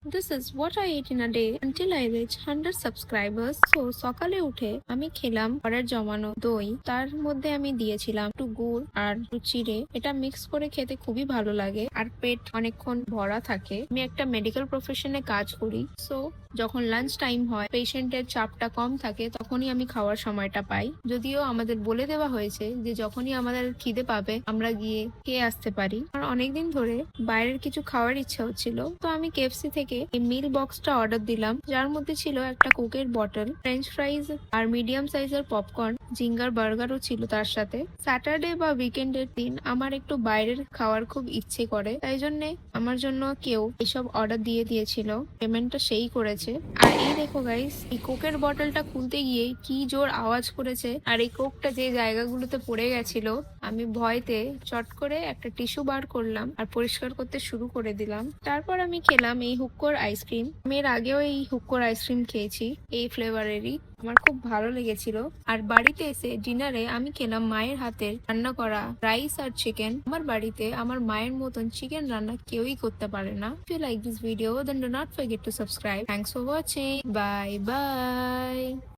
This is what I ate in a day until I reach 100 subscribers. So সকালে উঠে আমি খেলাম ঘরের জমানো দই, তার মধ্যে আমি দিয়েছিলাম একটু গুড় আর একটু চিড়ে। এটা মিক্স করে খেতে খুবই ভালো লাগে আর পেট অনেকক্ষণ ভরা থাকে। আমি একটা মেডিকেল প্রফেশনে কাজ করি, সো যখন লাঞ্চ টাইম হয়, পেশেন্টের চাপটা কম থাকে, তখনই আমি খাওয়ার সময়টা পাই। যদিও আমাদের বলে দেওয়া হয়েছে যে যখনই আমাদের খিদে পাবে আমরা গিয়ে খেয়ে আসতে পারি। আর অনেকদিন ধরে বাইরের কিছু খাওয়ার ইচ্ছা হচ্ছিল, তো আমি কেএফসি থেকে এই মিল বক্সটা অর্ডার দিলাম, যার মধ্যে ছিল একটা কোকের বটল, ফ্রেঞ্চ ফ্রাইজ আর মিডিয়াম সাইজের পপকর্ন, জিঙ্গার বার্গারও ছিল তার সাথে। স্যাটারডে বা উইকেন্ডের দিন আমার একটু বাইরের খাওয়ার খুব ইচ্ছে করে, তাই জন্য আমার জন্য কেউ এসব অর্ডার দিয়ে দিয়েছিল, পেমেন্টটা সেই করেছে। আর এই দেখো গাইস, এই কোকের বটলটা খুলতে গিয়ে কি জোর আওয়াজ করেছে, আর এই কোকটা যে জায়গাগুলোতে পড়ে গেছিল আমি ভয়তে চট করে একটা টিস্যু বার করলাম আর পরিষ্কার করতে শুরু করে দিলাম। তারপর আমি খেলাম এই হুক্কোর আইসক্রিম। আমি এর আগেও এই হুক্কোর আইসক্রিম খেয়েছি, এই ফ্লেভারেরই, আমার খুব ভালো লেগেছিল। আর বাড়িতে এসে ডিনারে আমি খেলাম মায়ের হাতের রান্না করা রাইস আর চিকেন। আমার বাড়িতে আমার মায়ের মতন চিকেন রান্না কেউই করতে পারে না। If you like this video, then do not forget to subscribe. Thanks for watching. Bye bye.